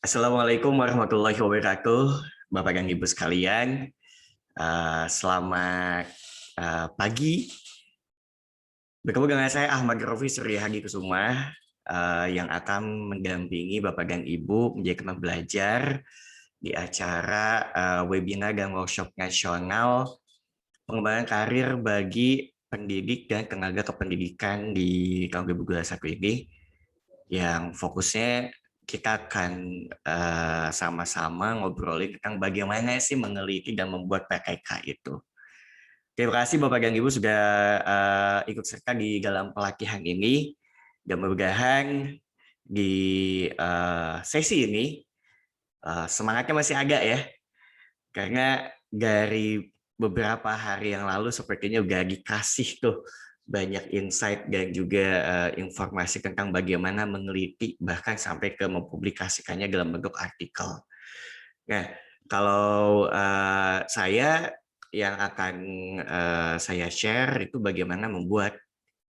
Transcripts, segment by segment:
Assalamualaikum warahmatullahi wabarakatuh, Bapak dan Ibu sekalian. Selamat pagi. Bertemu dengan saya Ahmad Rofi Surya Hadi Kusuma yang akan mendampingi Bapak dan Ibu menjadi teman belajar di acara webinar dan workshop nasional pengembangan karir bagi pendidik dan tenaga kependidikan di tahun 2021 ini, yang fokusnya kita akan sama-sama ngobrolin tentang bagaimana sih meneliti dan membuat PKK itu. Terima kasih Bapak dan Ibu sudah ikut serta di dalam pelatihan ini, dan mudah-mudahan di sesi ini semangatnya masih agak ya, karena dari beberapa hari yang lalu sepertinya udah dikasih tuh banyak insight dan juga informasi tentang bagaimana meneliti bahkan sampai ke mempublikasikannya dalam bentuk artikel. Nah, kalau saya yang akan saya share itu bagaimana membuat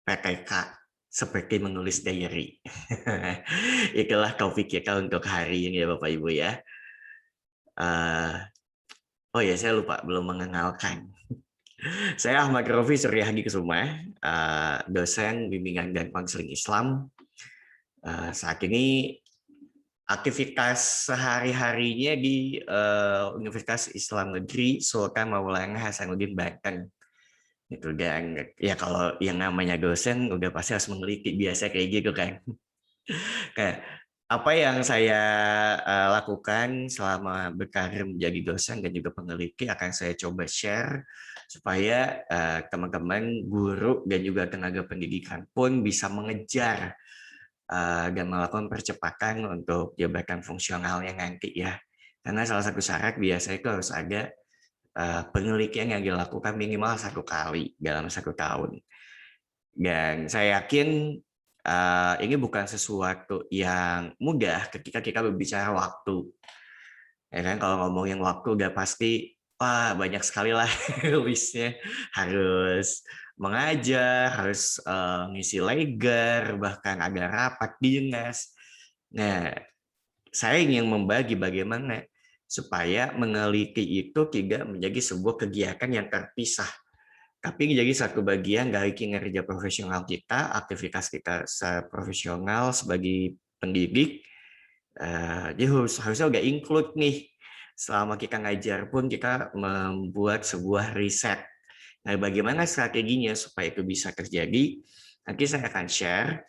PTK seperti menulis diary. Itulah topik kita untuk hari ini ya Bapak Ibu ya. Oh ya, saya lupa belum mengenalkan. Saya Ahmad Rofi Surya Hadi Kusuma, dosen bimbingan dan konseling Islam. Saat ini aktivitas sehari-harinya di Universitas Islam Negeri Sultan Maulana Hasanuddin Banten. Itu, dan ya kalau yang namanya dosen udah pasti harus meneliti, biasa kayak gitu kan. Nah, apa yang saya lakukan selama berkarir menjadi dosen dan juga peneliti akan saya coba share supaya teman-teman guru dan juga tenaga pendidikan pun bisa mengejar dan melakukan percepatan untuk jabatan fungsionalnya nanti ya. Karena salah satu syarat biasanya itu harus ada penelitian yang dilakukan minimal 1 kali dalam 1 tahun. Dan saya yakin ini bukan sesuatu yang mudah ketika kita berbicara waktu. Ya kan, kalau ngomongin waktu udah pasti wah banyak sekali lah listnya. Harus mengajar, harus ngisi legar, bahkan ada rapat dinas. Nah, saya ingin membagi bagaimana supaya meneliti itu tidak menjadi sebuah kegiatan yang terpisah, tapi jadi satu bagian dari kinerja profesional kita, aktivitas kita profesional sebagai pendidik. Jadi harusnya udah include nih, selama kita ngajar pun kita membuat sebuah riset. Nah, bagaimana strateginya supaya itu bisa terjadi? Nanti saya akan share.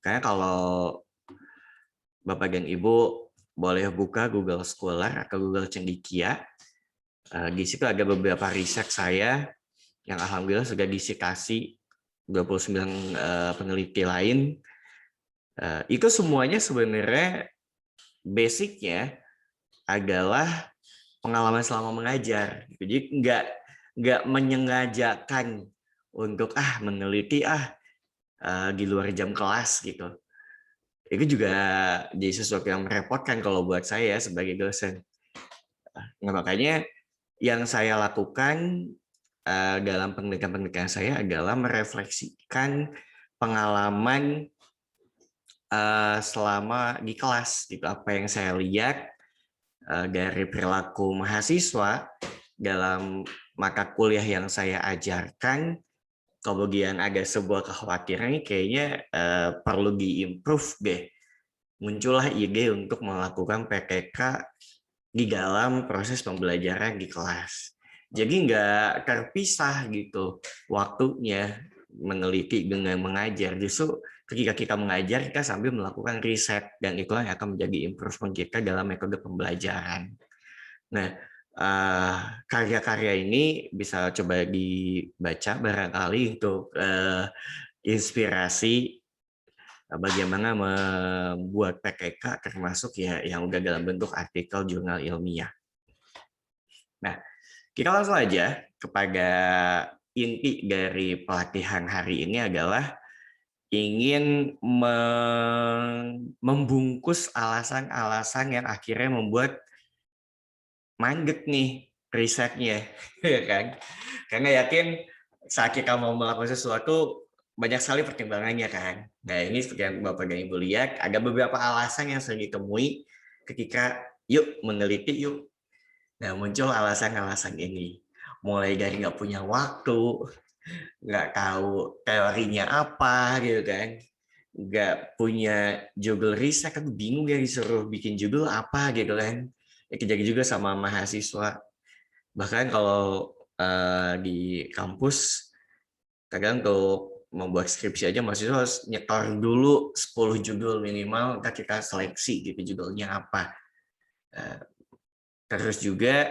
Karena kalau Bapak dan Ibu boleh buka Google Scholar atau Google Cendekia, di situ ada beberapa riset saya yang alhamdulillah sudah disitasi 29 peneliti lain. Itu semuanya sebenarnya basicnya adalah pengalaman selama mengajar. Jadi nggak menyengajakan untuk meneliti di luar jam kelas gitu. Itu juga jadi sesuatu yang merepotkan kalau buat saya sebagai dosen. Nah, makanya yang saya lakukan dalam penelitian-penelitian saya adalah merefleksikan pengalaman selama di kelas, gitu. Apa yang saya lihat dari perilaku mahasiswa dalam mata kuliah yang saya ajarkan, kemudian ada sebuah kekhawatiran kayaknya perlu diimprove deh. Muncullah ide untuk melakukan PTK di dalam proses pembelajaran di kelas. Jadi nggak terpisah gitu waktunya meneliti dengan mengajar. Justru ketika kita mengajar, kita sambil melakukan riset, dan itu yang akan menjadi improvement kita dalam metode pembelajaran. Nah, karya-karya ini bisa coba dibaca barangkali untuk inspirasi bagaimana membuat PKK, termasuk ya yang udah dalam bentuk artikel jurnal ilmiah. Nah, kita langsung aja kepada inti dari pelatihan hari ini adalah ingin membungkus alasan-alasan yang akhirnya membuat mandek nih risetnya, ya kan? Karena yakin saat kita mau melakukan sesuatu banyak sekali pertimbangannya kan. Nah ini seperti yang Bapak dan Ibu lihat, ada beberapa alasan yang sering ditemui ketika yuk meneliti yuk. Nah muncul alasan-alasan ini. Mulai dari nggak punya waktu, nggak tahu teorinya apa gitu kan, nggak punya judul riset, kan bingung ya disuruh bikin judul apa gitu kan. Ya, kejadian juga sama mahasiswa. Bahkan kalau di kampus, kadang untuk membuat skripsi aja mahasiswa harus nyetor dulu 10 judul minimal, ntar kita seleksi gitu judulnya apa. Eh, Terus juga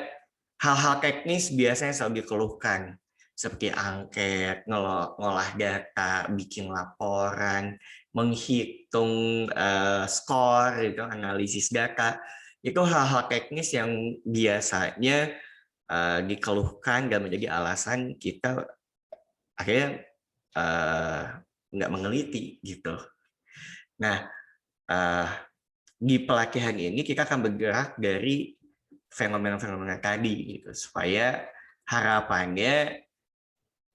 hal-hal teknis biasanya selalu dikeluhkan, seperti angket, ngolah data, bikin laporan, menghitung skor, itu analisis data. Itu hal-hal teknis yang biasanya dikeluhkan dan menjadi alasan kita akhirnya nggak meneliti gitu. Nah, di pelatihan ini kita akan bergerak dari fenomena-fenomena tadi gitu, supaya harapannya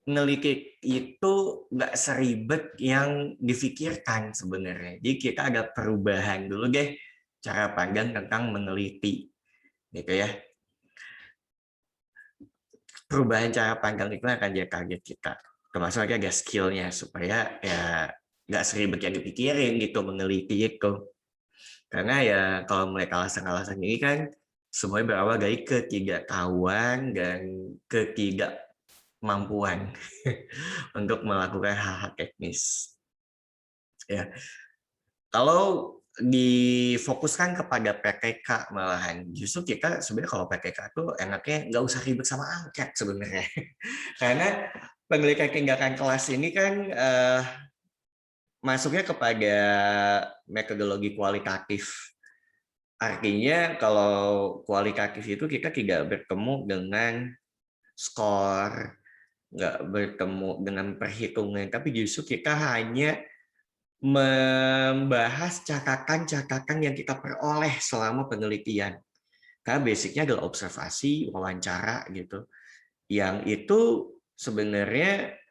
meneliti itu nggak seribet yang difikirkan sebenarnya. Jadi kita ada perubahan dulu deh cara pandang tentang meneliti gitu ya. Perubahan cara pandang itu akan jadi target kita. Termasuk lagi ada skillnya supaya ya nggak seribet yang dipikirin gitu meneliti itu. Karena ya kalau mereka alasan-alasan ini kan semuanya berawal dari ketidaktahuan dan ketidakmampuan untuk melakukan hal-hal teknis. Ya, kalau difokuskan kepada PTK malahan, justru kita sebenarnya kalau PTK tuh enaknya nggak usah ribet sama angket sebenarnya. Karena penelitian tindakan kelas ini kan masuknya kepada metodologi kualitatif. Artinya kalau kualitatif itu kita tidak bertemu dengan skor, nggak bertemu dengan perhitungan, tapi justru kita hanya membahas catatan-catatan yang kita peroleh selama penelitian. Karena basicnya adalah observasi, wawancara gitu. Yang itu sebenarnya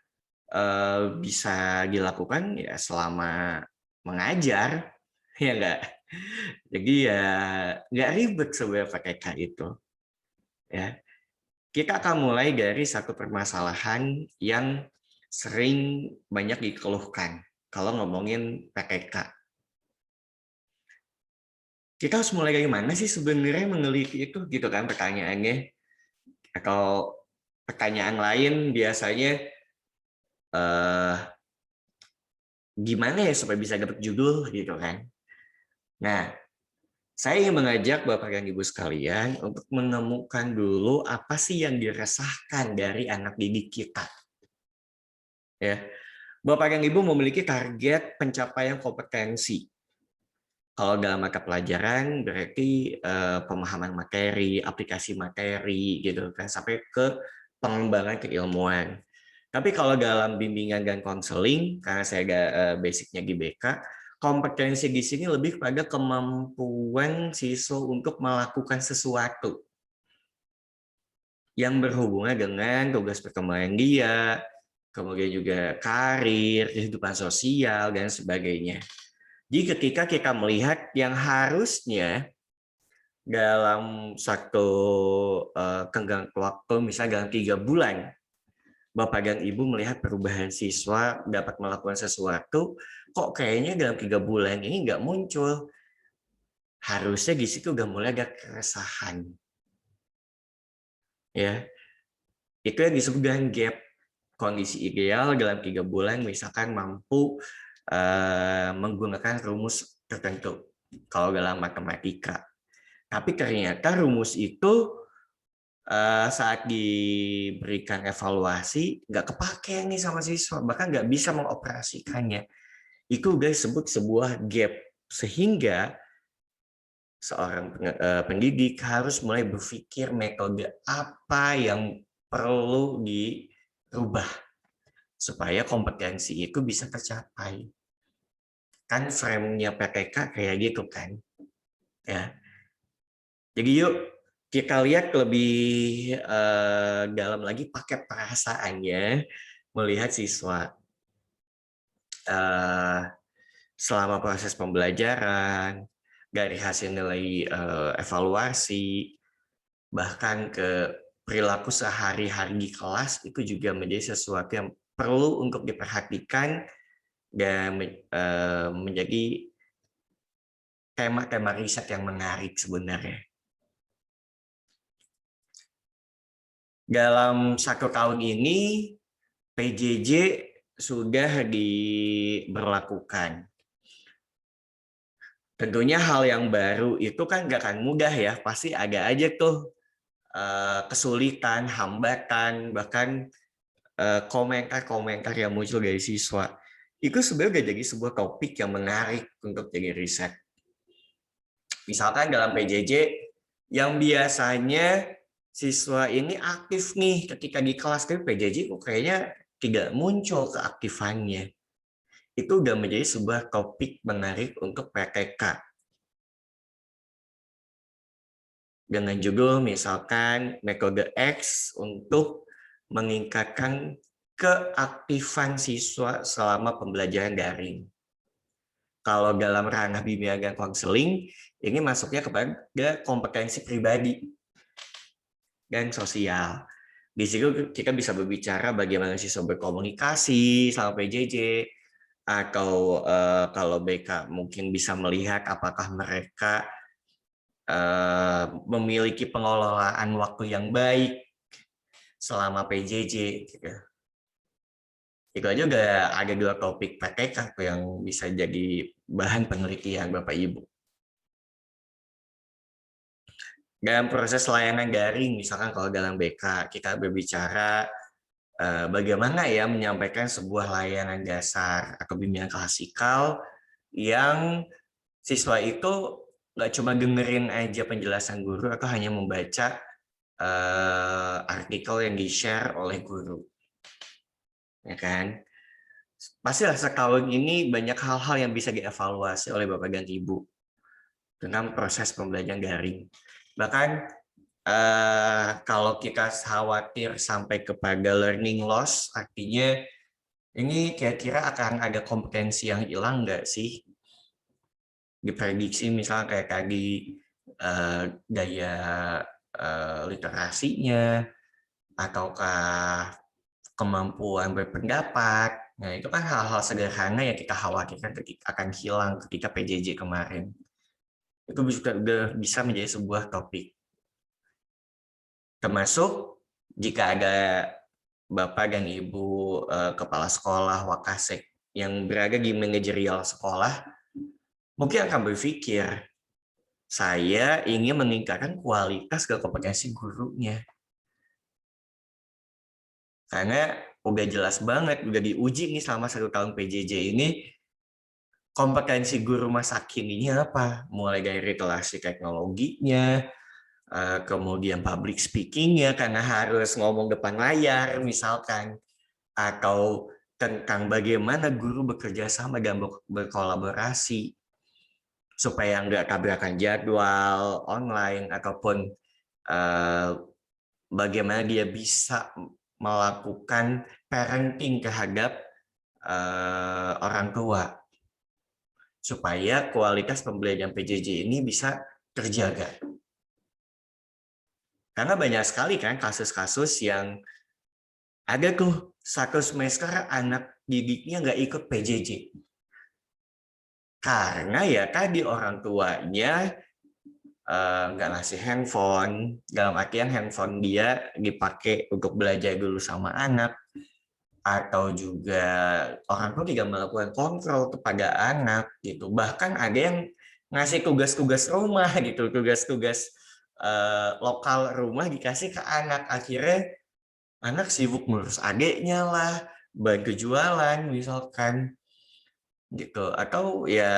bisa dilakukan ya selama mengajar, ya enggak. Jadi ya nggak ribet sebenarnya pakai K itu. Ya, kita akan mulai dari satu permasalahan yang sering banyak dikeluhkan kalau ngomongin PKK. Kita harus mulai dari mana sih sebenarnya meneliti itu gitu kan pertanyaannya. Atau pertanyaan lain biasanya eh, gimana ya supaya bisa dapat judul gitu kan. Nah, saya ingin mengajak Bapak dan Ibu sekalian untuk menemukan dulu apa sih yang diresahkan dari anak didik kita. Ya, Bapak dan Ibu memiliki target pencapaian kompetensi. Kalau dalam mata pelajaran berarti pemahaman materi, aplikasi materi gitu kan sampai ke pengembangan keilmuan. Tapi kalau dalam bimbingan dan konseling, karena saya ada basicnya di BK, kompetensi di sini lebih pada kemampuan siswa untuk melakukan sesuatu yang berhubungan dengan tugas perkembangan dia, kemudian juga karir, kehidupan sosial, dan sebagainya. Jadi ketika kita melihat yang harusnya dalam satu tenggang waktu, misalnya dalam 3 bulan, Bapak dan Ibu melihat perubahan siswa dapat melakukan sesuatu, kok kayaknya dalam 3 bulan ini nggak muncul. Harusnya di situ udah mulai ada keresahan. Ya, itu yang disebut dengan gap. Kondisi ideal dalam 3 bulan misalkan mampu menggunakan rumus tertentu kalau dalam matematika. Tapi ternyata rumus itu saat diberikan evaluasi nggak kepake nih sama siswa, bahkan nggak bisa mengoperasikannya. Itu udah disebut sebuah gap, sehingga seorang pendidik harus mulai berpikir metode apa yang perlu dirubah supaya kompetensi itu bisa tercapai. Kan frame-nya PTK kayak gitu kan. Ya. Jadi yuk kita lihat lebih dalam lagi pakai perasaannya melihat siswa. eh, selama proses pembelajaran, dari hasil nilai evaluasi, bahkan ke perilaku sehari-hari di kelas itu juga menjadi sesuatu yang perlu untuk diperhatikan dan menjadi tema-tema riset yang menarik sebenarnya. Dalam 1 tahun ini, PJJ sudah diberlakukan. Tentunya hal yang baru itu kan nggak akan mudah ya, pasti ada aja tuh kesulitan, hambatan, bahkan komentar-komentar yang muncul dari siswa. Itu sebenarnya jadi sebuah topik yang menarik untuk jadi riset. Misalkan dalam PJJ, yang biasanya siswa ini aktif nih ketika di kelas, tapi PJJ kok kayaknya tidak muncul keaktifannya. Itu udah menjadi sebuah topik menarik untuk PTK. Dengan judul misalkan metode X untuk meningkatkan keaktifan siswa selama pembelajaran daring. Kalau dalam ranah bimbingan dan konseling, ini masuknya kepada kompetensi pribadi dan sosial. Di situ kita bisa berbicara bagaimana siswa berkomunikasi selama PJJ, atau kalau BK mungkin bisa melihat apakah mereka memiliki pengelolaan waktu yang baik selama PJJ. Gitu. Itu aja udah ada 2 topik PTK yang bisa jadi bahan penelitian Bapak Ibu. Dalam proses layanan daring, misalkan kalau dalam BK, kita berbicara bagaimana ya menyampaikan sebuah layanan dasar atau bimbingan klasikal yang siswa itu nggak cuma dengerin aja penjelasan guru atau hanya membaca artikel yang di-share oleh guru. Ya kan? Pastilah setahun ini banyak hal-hal yang bisa dievaluasi oleh Bapak dan Ibu tentang proses pembelajaran daring. Bahkan kalau kita khawatir sampai kepada learning loss, artinya ini kira-kira akan ada kompetensi yang hilang nggak sih? Diprediksi misalnya kayak tadi daya literasinya, ataukah kemampuan berpendapat. Nah, itu kan hal-hal sederhana yang kita khawatirkan akan hilang ketika PJJ kemarin. Itu bisa menjadi sebuah topik. Termasuk jika ada Bapak dan Ibu kepala sekolah, wakasek yang berada di manajerial sekolah, mungkin akan berpikir, saya ingin meningkatkan kualitas ke kompetensi gurunya. Karena udah jelas banget, udah diuji nih selama 1 tahun PJJ ini, kompetensi guru masa kini apa? Mulai dari literasi teknologinya, kemudian public speaking-nya karena harus ngomong depan layar misalkan, atau tentang bagaimana guru bekerja sama dan berkolaborasi supaya nggak tabrakan jadwal online, ataupun bagaimana dia bisa melakukan parenting terhadap orang tua supaya kualitas pembelajaran PJJ ini bisa terjaga. Karena banyak sekali kan kasus-kasus yang ada tuh 1 semester anak didiknya nggak ikut PJJ. Karena ya tadi orang tuanya nggak ngasih handphone, dalam artian handphone dia dipakai untuk belajar dulu sama anak, atau juga orang tua tidak melakukan kontrol kepada anak gitu. Bahkan ada yang ngasih tugas-tugas rumah gitu, tugas-tugas lokal rumah dikasih ke anak, akhirnya anak sibuk ngurus adiknya lah, bantu jualan misalkan gitu, atau ya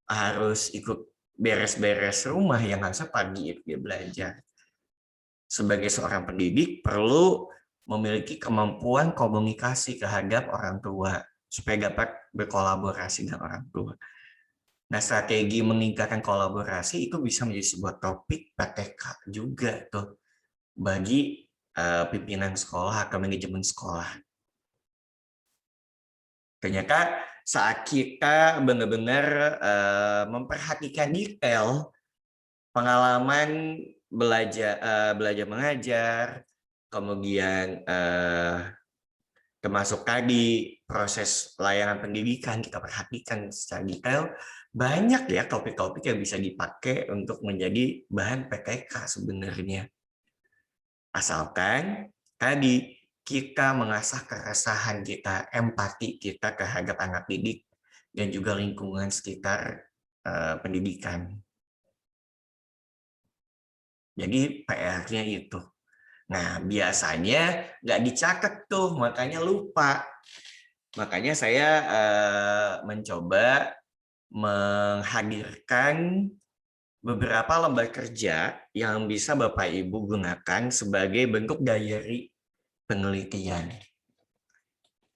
harus ikut beres-beres rumah yang harusnya pagi itu dia belajar. Sebagai seorang pendidik perlu memiliki kemampuan komunikasi terhadap orang tua supaya dapat berkolaborasi dengan orang tua. Nah, strategi meningkatkan kolaborasi itu bisa menjadi sebuah topik PTK juga tuh bagi pimpinan sekolah atau manajemen sekolah. Ternyata saat kita benar-benar memperhatikan detail pengalaman belajar mengajar, kemudian termasuk tadi proses layanan pendidikan kita perhatikan secara detail, banyak ya topik-topik yang bisa dipakai untuk menjadi bahan PTK sebenarnya. Asalkan tadi kita mengasah keresahan kita, empati kita terhadap anak didik dan juga lingkungan sekitar pendidikan. Jadi PR-nya itu. Nah, biasanya nggak dicatat tuh, makanya lupa. Makanya saya mencoba menghadirkan beberapa lembar kerja yang bisa Bapak Ibu gunakan sebagai bentuk diary penelitian.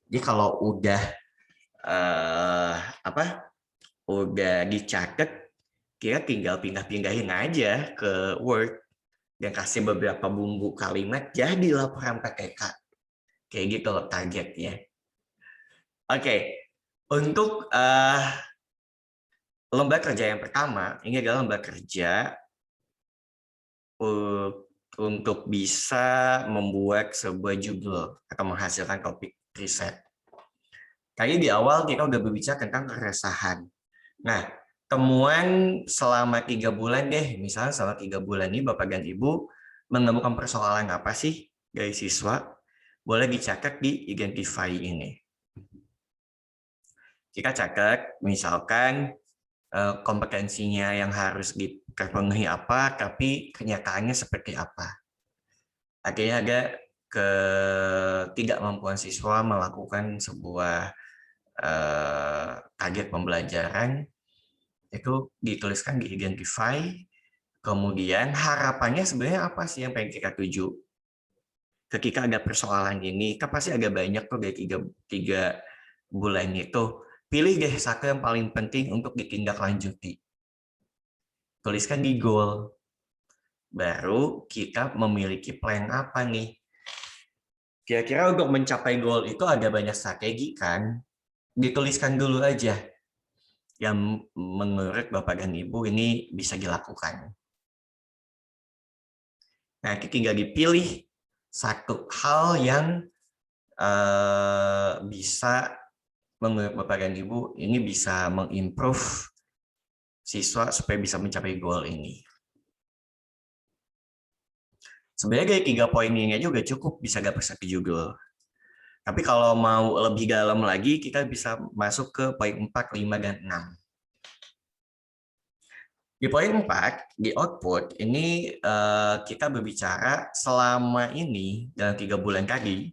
Jadi kalau udah udah dicatat, kita tinggal pindah-pindahin aja ke Word dan kasih beberapa bumbu kalimat, jadi laporan PTK. Kayak gitu loh targetnya. Oke, untuk lembar kerja yang pertama, ini adalah lembar kerja untuk bisa membuat sebuah judul atau menghasilkan topik riset. Tadi di awal kita udah berbicara tentang keresahan. Nah, temuan selama 3 bulan deh, misalnya selama 3 bulan ini Bapak dan Ibu menemukan persoalan apa sih dari siswa, boleh dicatat di identify ini. Kita catat, misalkan kompetensinya yang harus dipenuhi apa, tapi kenyataannya seperti apa. Akhirnya ada ketidakmampuan siswa melakukan sebuah target pembelajaran, itu dituliskan di identify, kemudian harapannya sebenarnya apa sih yang pengen kita tuju. Ketika ada persoalan ini, kan pasti ada banyak tuh dari tiga bulan itu. Pilih deh satu yang paling penting untuk ditindaklanjuti. Tuliskan di goal. Baru kita memiliki plan apa nih. Kira-kira untuk mencapai goal itu ada banyak strategi kan? Dituliskan dulu aja. Yang menurut Bapak dan Ibu ini bisa dilakukan. Nah, tinggal dipilih satu hal yang bisa menurut Bapak dan Ibu ini bisa mengimprove siswa supaya bisa mencapai goal ini. Sebenarnya dari 3 poin ini aja udah cukup bisa dapat 1 judul. Tapi kalau mau lebih dalam lagi, kita bisa masuk ke poin 4, 5, dan 6. Di poin 4, di output, ini kita berbicara selama ini, dalam 3 bulan tadi,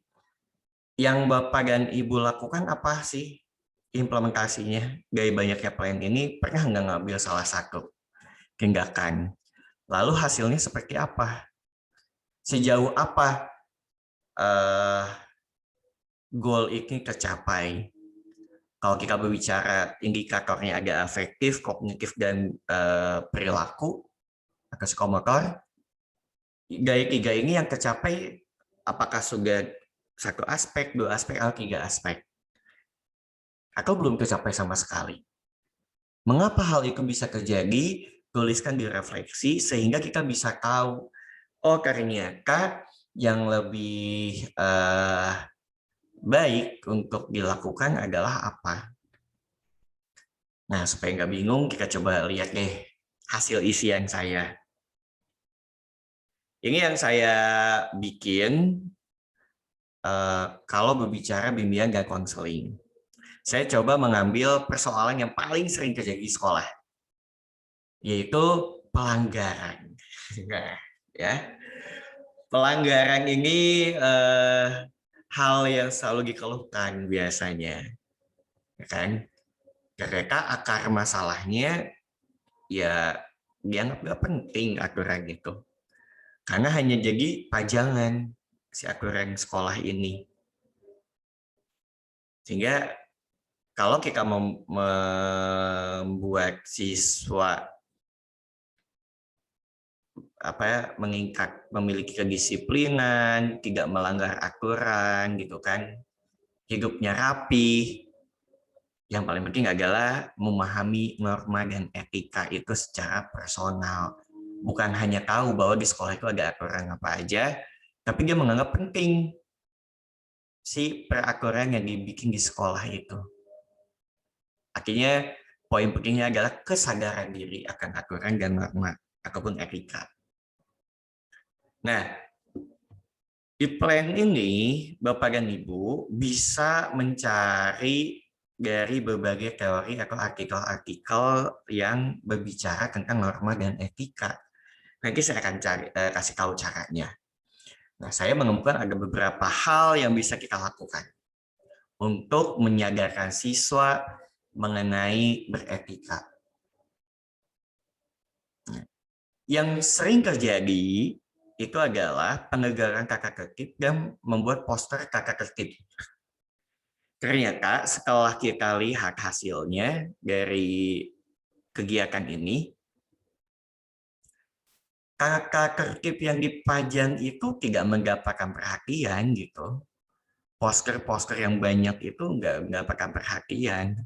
yang Bapak dan Ibu lakukan apa sih implementasinya? Dari banyaknya plan ini, pernah nggak ngambil salah satu tindakan? Lalu hasilnya seperti apa? Sejauh apa goal ini tercapai? Kalau kita berbicara indikatornya ada afektif, kognitif, dan perilaku atau psikomotor, dari 3 ini yang tercapai apakah sudah 1 aspek, 2 aspek, atau 3 aspek? Atau belum tercapai sama sekali? Mengapa hal itu bisa terjadi? Tuliskan di refleksi sehingga kita bisa tahu, oh ternyata yang lebih baik untuk dilakukan adalah apa. Nah, supaya nggak bingung, kita coba lihat deh hasil isian saya. Ini yang saya bikin kalau berbicara bimbingan dan konseling. Saya coba mengambil persoalan yang paling sering terjadi di sekolah, yaitu pelanggaran. Nah, ya, pelanggaran ini hal yang selalu dikeluhkan biasanya, kan? Mereka akar masalahnya ya dianggap nggak penting aturan itu, karena hanya jadi pajangan si aturan sekolah ini. Sehingga kalau kita membuat siswa meningkat, memiliki kedisiplinan, tidak melanggar aturan gitu kan, hidupnya rapi, Yang paling penting adalah memahami norma dan etika itu secara personal. Bukan hanya tahu bahwa di sekolah itu ada aturan apa aja, tapi dia menganggap penting si peraturan yang dibikin di sekolah itu. Artinya poin pentingnya adalah kesadaran diri akan aturan dan norma ataupun etika. Nah, di plan ini, Bapak dan Ibu bisa mencari dari berbagai teori atau artikel-artikel yang berbicara tentang norma dan etika. Nanti saya akan kasih tahu caranya. Nah, saya menemukan ada beberapa hal yang bisa kita lakukan untuk menyadarkan siswa mengenai beretika. Yang sering terjadi itu adalah penegaran kata tertib dan membuat poster kata tertib. Ternyata setelah kita lihat hasilnya dari kegiatan ini, kata tertib yang dipajang itu tidak mendapatkan perhatian gitu. Poster-poster yang banyak itu nggak mendapatkan perhatian,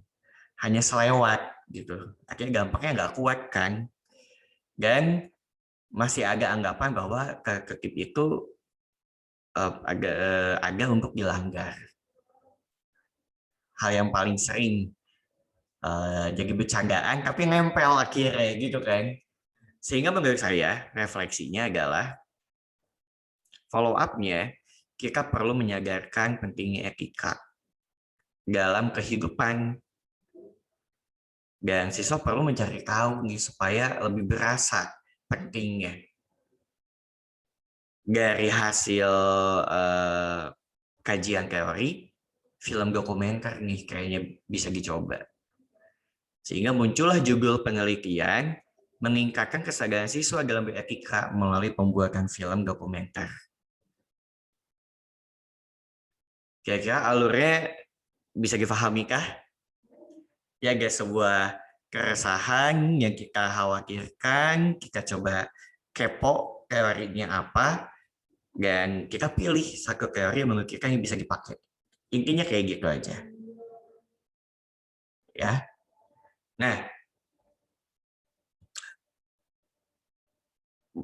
hanya selewat gitu. Akhirnya gampangnya nggak kuat kan. Dan masih ada anggapan bahwa kata tertib itu ada untuk dilanggar. Hal yang paling sering jadi bercandaan tapi nempel akhirnya gitu kan. Sehingga menurut saya refleksinya adalah follow up-nya kita perlu menyadarkan pentingnya etika dalam kehidupan dan siswa perlu mencari tahu nih supaya lebih berasa pentingnya. Dari hasil kajian teori, film dokumenter nih kayaknya bisa dicoba. Sehingga muncullah judul penelitian meningkatkan kesadaran siswa dalam beretika melalui pembuatan film dokumenter. Kira-kira alurnya bisa dipahami kah? Ya guys, sebuah keresahan yang kita khawatirkan, kita coba kepo teorinya apa, dan kita pilih satu teori yang menurut kita yang bisa dipakai. Intinya kayak gitu aja. Ya. Nah,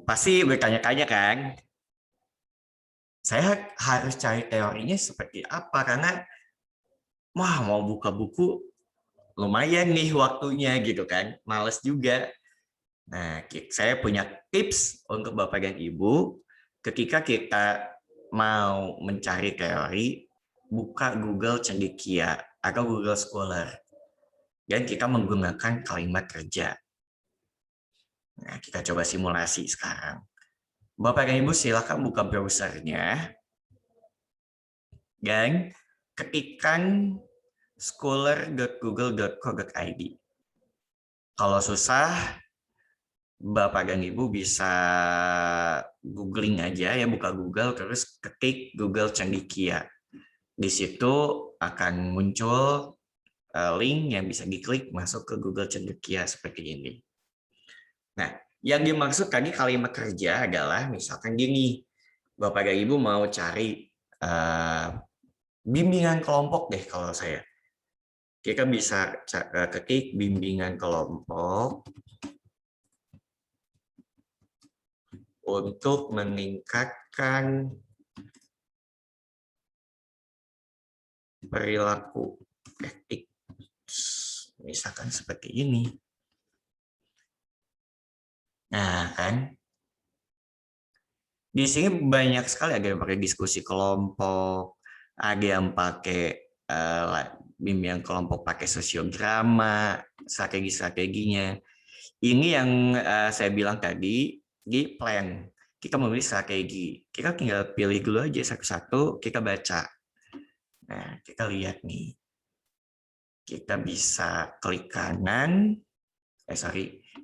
pasti bertanya-tanya kan, saya harus cari teorinya seperti apa, karena wah mau buka buku lumayan nih waktunya gitu kan, males juga. Nah, saya punya tips untuk Bapak dan Ibu, ketika kita mau mencari teori, buka Google Cendekia atau Google Scholar, dan kita menggunakan kalimat kerja. Nah, kita coba simulasi sekarang. Bapak dan Ibu silakan buka browsernya, dan ketikkan scholar.google.co.id. Kalau susah, Bapak dan Ibu bisa googling aja ya, buka Google terus ketik Google Cendekia. Di situ akan muncul link yang bisa diklik masuk ke Google Cendekia seperti ini. Nah, yang dimaksud tadi kalimat kerja adalah misalkan gini, Bapak dan Ibu mau cari bimbingan kelompok deh kalau saya. Kita bisa ketik bimbingan kelompok untuk meningkatkan perilaku etik. Misalkan seperti ini. Nah, kan? Di sini banyak sekali, ada yang pakai diskusi kelompok, ada yang pakai bimbingan kelompok pakai sosiograma, strategi-strateginya. Ini yang saya bilang tadi di plan. Kita memilih strategi. Kita tinggal pilih dulu aja satu-satu, kita baca. Nah, kita lihat nih. Kita bisa klik kanan,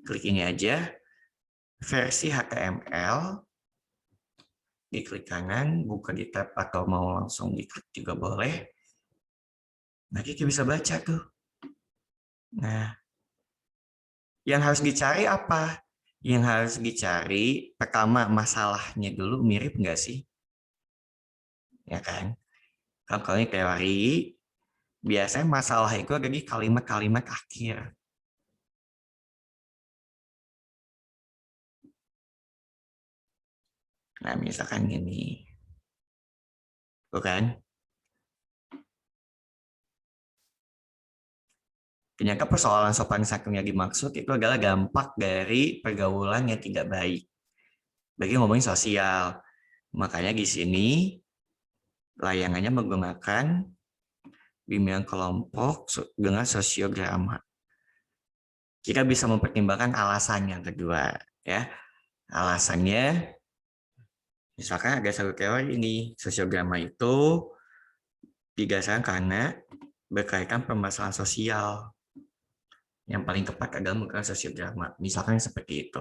klik ini aja, versi HTML, diklik kanan, buka di tab atau mau langsung diklik juga boleh. Nah, kita bisa baca tuh. Nah, yang harus dicari apa? Yang harus dicari, pertama masalahnya dulu mirip nggak sih? Ya kan? Kalau ini teori, biasanya masalah itu ada di kalimat-kalimat akhir. Nah, misalkan gini. Tuh kan? Ternyata persoalan sopan santun yang dimaksud itu adalah dampak dari pergaulan yang tidak baik. Bagi ngomongin sosial. Makanya di sini layangannya menggunakan bimbingan kelompok dengan sosiograma. Kita bisa mempertimbangkan alasan yang kedua, ya. Alasannya, misalkan ada satu teori ini, sosiograma itu didasarkan karena berkaitan permasalahan sosial. Yang paling tepat adalah menggunakan sosiodrama. Misalkan seperti itu.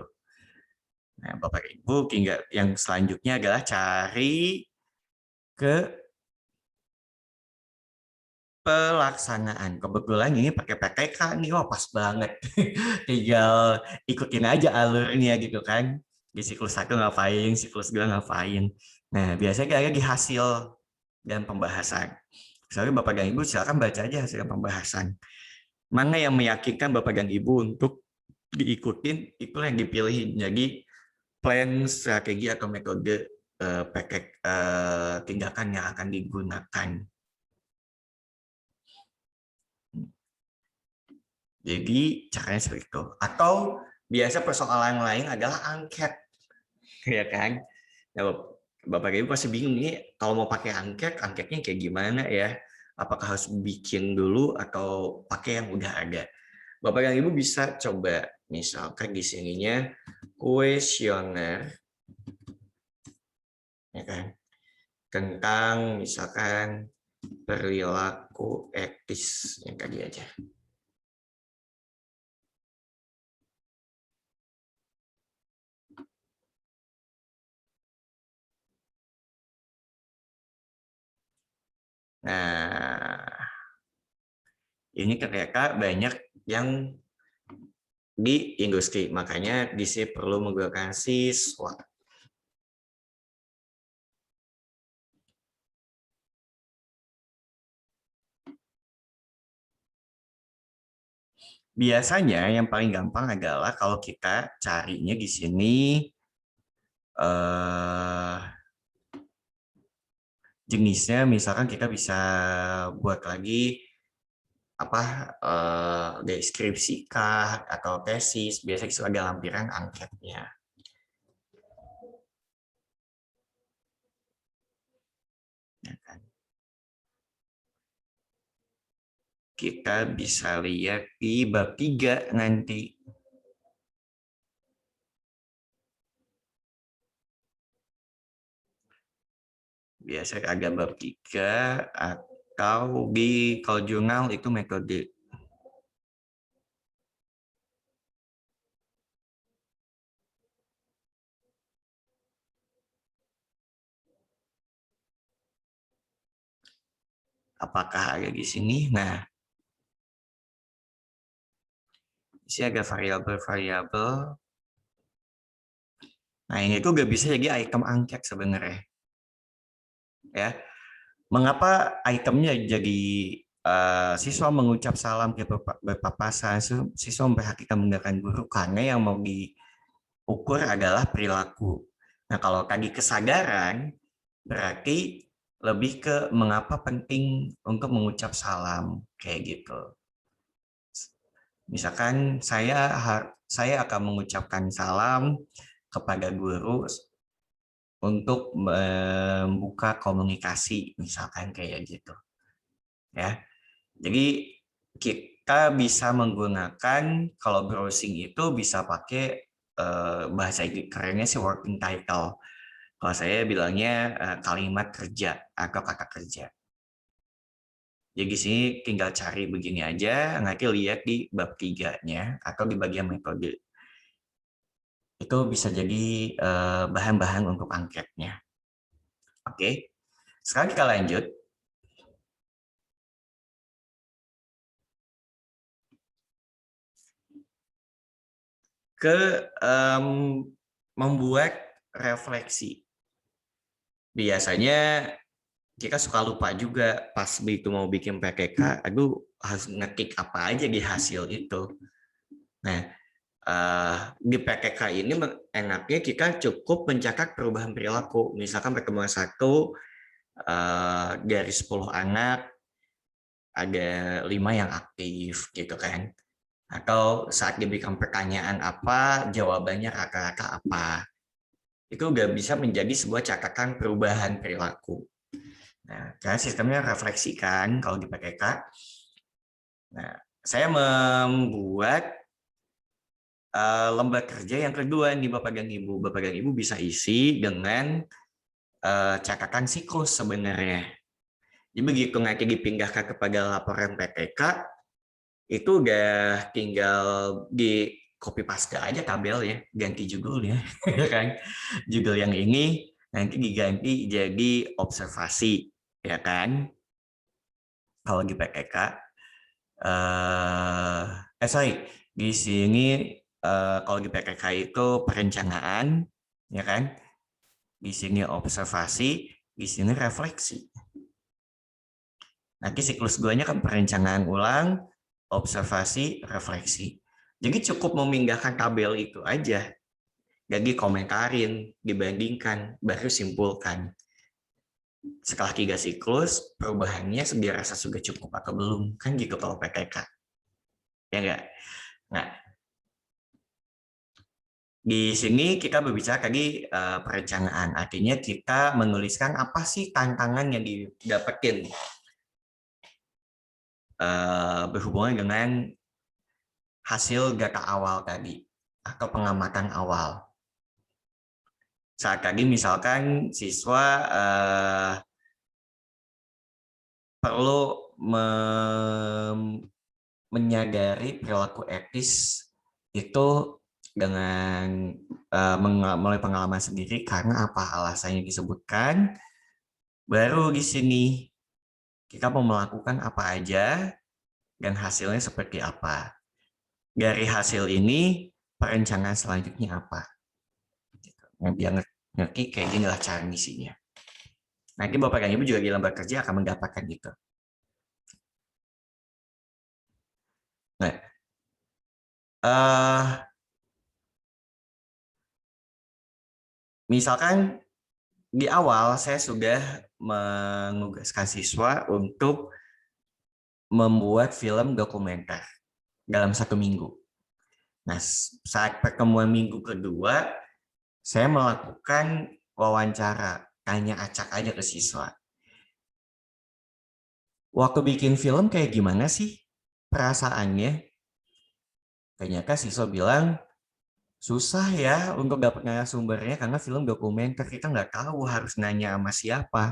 Nah, Bapak Ibu, tinggal yang selanjutnya adalah cari ke pelaksanaan. Kebetulan ini pakai PTK nih, wah pas banget. Tinggal ikutin aja alurnya gitu kan. Di siklus 1 ngapain, siklus 2 ngapain. Nah, biasanya kayak di hasil dan pembahasan. Misalnya Bapak dan Ibu silakan baca aja hasil pembahasan. Mana yang meyakinkan Bapak dan Ibu untuk diikutin, itulah yang dipilih. Jadi plan, strategi atau metode tindakan yang akan digunakan. Jadi caranya seperti itu. Atau biasa persoalan lain adalah angket, ya kan? Nah, Bapak Ibu pasti bingung nih kalau mau pakai angket, angketnya kayak gimana ya? Apakah harus bikin dulu atau pakai yang udah ada? Bapak dan Ibu bisa coba misalkan di sininya kuesioner, ya kan? Tentang misalkan perilaku etis yang tadi aja. Nah, ini ternyata banyak yang di industri, makanya di sini perlu menggunakan siswa. Biasanya yang paling gampang adalah kalau kita carinya di sini jenisnya, misalkan kita bisa buat lagi apa deskripsi kah atau tesis, biasanya itu ada lampiran angketnya. Ya kan? Kita bisa lihat di bab 3 nanti. Biasanya ada bab 3 atau di kalau jurnal itu metode. Apakah ada di sini? Nah, di sini ada variabel-variabel. Nah, ini tuh gak bisa jadi item angket sebenarnya. Ya, mengapa itemnya jadi siswa mengucap salam berpapasan, siswa memperhatikan menggunakan guru, karena yang mau diukur adalah perilaku. Nah, kalau tadi kesadaran, berarti lebih ke mengapa penting untuk mengucap salam, kayak gitu. Misalkan saya akan mengucapkan salam kepada guru untuk membuka komunikasi, misalkan kayak gitu. Ya, jadi kita bisa menggunakan kalau browsing itu bisa pakai bahasa kerennya sih working title. Kalau saya bilangnya kalimat kerja atau kata kerja. Jadi sini tinggal cari begini aja, nanti lihat di bab 3-nya atau di bagian metode. Itu bisa jadi bahan-bahan untuk angketnya. Oke, sekarang kita lanjut ke membuat refleksi. Biasanya kita suka lupa juga pas begitu mau bikin PKK, aduh harus ngetik apa aja di hasil itu. Nah, di PKK ini enaknya kita cukup mencatat perubahan perilaku. Misalkan pertemuan satu dari 10 anak ada 5 yang aktif gitu kan. Atau saat diberikan pertanyaan apa, jawabannya rata-rata apa. Itu udah bisa menjadi sebuah catatan perubahan perilaku. Nah, karena sistemnya refleksikan kalau di PKK. Nah, saya membuat lembar kerja yang kedua nih Bapak dan Ibu. Bapak dan Ibu bisa isi dengan catatan siklus sebenarnya. Jadi begitu nanti dipindahkan kepada laporan PPK, itu udah tinggal di copy paste aja tabel ya, ganti judul ya, kan? Judul yang ini nanti diganti jadi observasi, ya kan? Kalau di PPK, sorry, di sini kalau di PPK itu perencanaan, ya kan? Di sini observasi, di sini refleksi. Nanti siklus 2-nya kan perencanaan ulang, observasi, refleksi. Jadi cukup memindahkan tabel itu aja. Jadi komentarin, dibandingkan, baru simpulkan. Setelah 3 siklus, perubahannya dirasa sudah cukup atau belum. Kan gitu kalau PKK. Ya enggak? Nah, di sini kita berbicara tadi perencanaan. Artinya kita menuliskan apa sih tantangan yang didapetin berhubungan dengan hasil data awal tadi atau pengamatan awal. Saat tadi misalkan siswa perlu menyadari perilaku etis itu dengan melalui pengalaman sendiri karena apa alasannya disebutkan. Baru di sini kita mau melakukan apa aja dan hasilnya seperti apa. Dari hasil ini perencanaan selanjutnya apa. Biar ngerti kayak gini lah cara ngisinya. Nanti Bapak dan Ibu juga di lembar kerja akan mendapatkan itu. Nah, misalkan di awal saya sudah menugaskan siswa untuk membuat film dokumenter dalam 1 minggu. Nah, saat pertemuan minggu kedua, saya melakukan wawancara, tanya acak aja ke siswa. Waktu bikin film kayak gimana sih perasaannya? Ternyata siswa bilang, susah ya untuk dapat narasumbernya karena film dokumenter kita nggak tahu harus nanya sama siapa.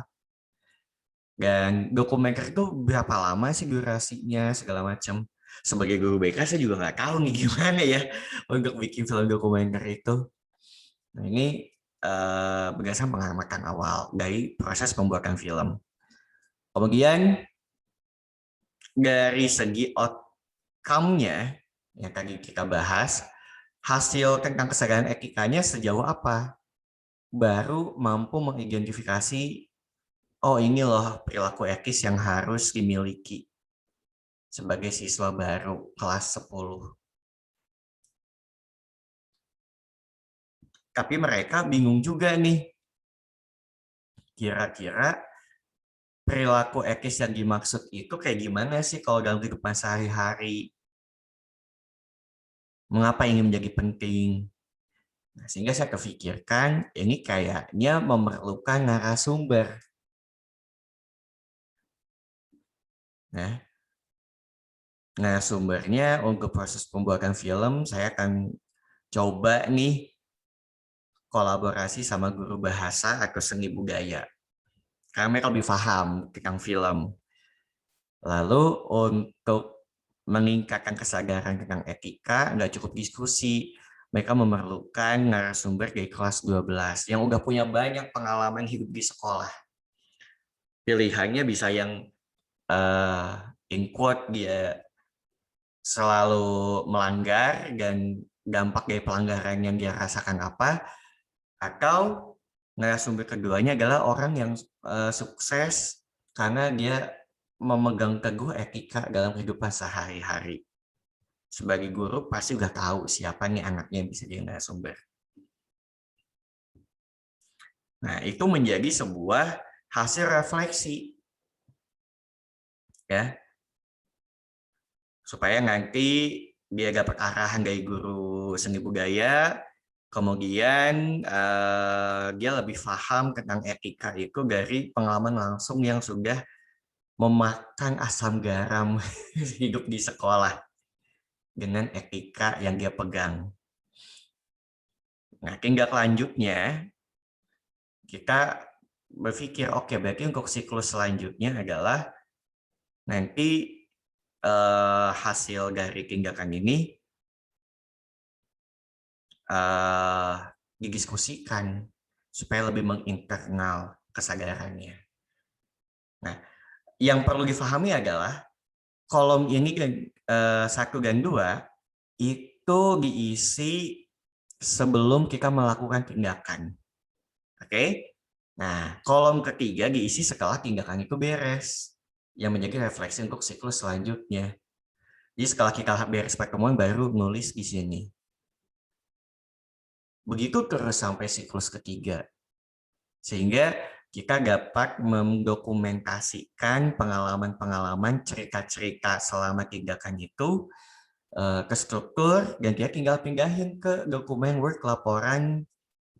Dan dokumenter itu berapa lama sih durasinya segala macam. Sebagai guru BK saya juga nggak tahu nih gimana ya untuk bikin film dokumenter itu. Nah ini berdasarkan pengamatan awal dari proses pembuatan film. Kemudian dari segi outcome-nya yang tadi kita bahas, hasil tentang kesadaran etikanya sejauh apa? Baru mampu mengidentifikasi, oh ini loh perilaku etis yang harus dimiliki sebagai siswa baru kelas 10. Tapi mereka bingung juga nih, kira-kira perilaku etis yang dimaksud itu kayak gimana sih kalau dalam kehidupan sehari-hari? Mengapa ingin menjadi penting? Nah, sehingga saya kefikirkan ini kayaknya memerlukan narasumber. Nah, narasumbernya untuk proses pembuatan film saya akan coba nih kolaborasi sama guru bahasa atau seni budaya. Karena mereka lebih paham tentang film. Lalu untuk meningkatkan kesadaran tentang etika, nggak cukup diskusi. Mereka memerlukan narasumber dari kelas 12 yang udah punya banyak pengalaman hidup di sekolah. Pilihannya bisa yang in quote dia selalu melanggar dan dampak dari pelanggaran yang dia rasakan apa, atau Narasumber keduanya adalah orang yang sukses karena dia memegang teguh etika dalam kehidupan sehari-hari. Sebagai guru pasti udah tahu siapa nih anaknya yang bisa jadi narasumber. Nah, itu menjadi sebuah hasil refleksi, ya, supaya nanti dia dapat arahan dari guru seni budaya, kemudian dia lebih paham tentang etika itu dari pengalaman langsung yang sudah memakan asam garam hidup di sekolah dengan etika yang dia pegang. Nah, tinggal lanjutnya kita berpikir, oke, berarti untuk siklus selanjutnya adalah nanti hasil dari tindakan ini didiskusikan supaya lebih menginternal kesadarannya. Nah, yang perlu difahami adalah kolom ini 1 dan 2 itu diisi sebelum kita melakukan tindakan. Oke? Nah, kolom ketiga diisi setelah tindakan itu beres, yang menjadi refleksi untuk siklus selanjutnya. Jadi setelah kita beres pertemuan baru nulis di sini. Begitu terus sampai siklus ketiga. Sehingga kita dapat mendokumentasikan pengalaman-pengalaman, cerita-cerita selama tindakan itu ke struktur, dan dia tinggal pindahin ke dokumen Word laporan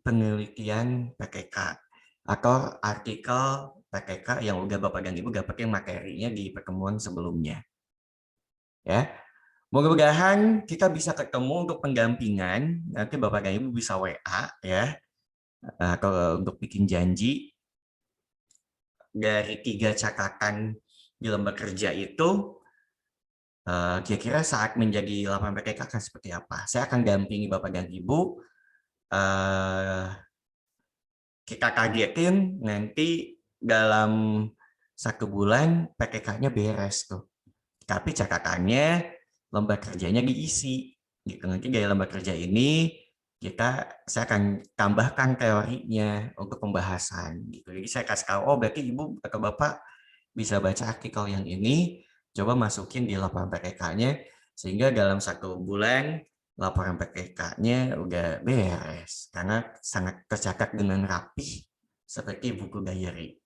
penelitian PKK atau artikel PKK yang udah Bapak dan Ibu dapetin materinya di pertemuan sebelumnya. Ya, mudah-mudahan kita bisa ketemu untuk pendampingan. Nanti Bapak dan Ibu bisa WA ya, atau untuk bikin janji. Dari 3 catatan di lembar kerja itu, kira-kira saat menjadi laporan PKK akan seperti apa? Saya akan dampingi Bapak dan Ibu. Kita targetin nanti dalam 1 bulan PKK-nya beres tuh. Tapi catatannya lembar kerjanya diisi. Gitu. Nanti dari lembar kerja ini saya akan tambahkan teorinya untuk pembahasan. Gitu. Jadi saya kasih tahu, oh berarti Ibu atau Bapak bisa baca artikel yang ini, coba masukin di laporan PKK-nya, sehingga dalam 1 bulan laporan PKK-nya udah beres, karena sangat tercatat dengan rapih seperti buku diary.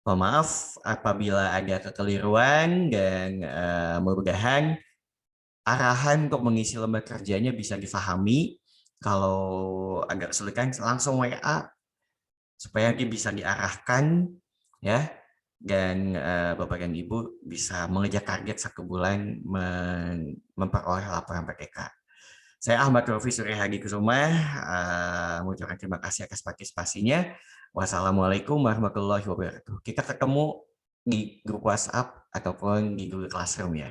Mohon maaf apabila ada kekeliruan, dan mudah-mudahan arahan untuk mengisi lembar kerjanya bisa difahami. Kalau agak kesulitan langsung WA supaya nanti bisa diarahkan ya, dan Bapak dan Ibu bisa mengejar target 1 bulan memperoleh laporan PKK. Saya Ahmad Rofi Suryahadi Kusuma, mengucapkan terima kasih atas partisipasinya. Wassalamualaikum warahmatullahi wabarakatuh. Kita ketemu di grup WhatsApp ataupun di Google Classroom ya.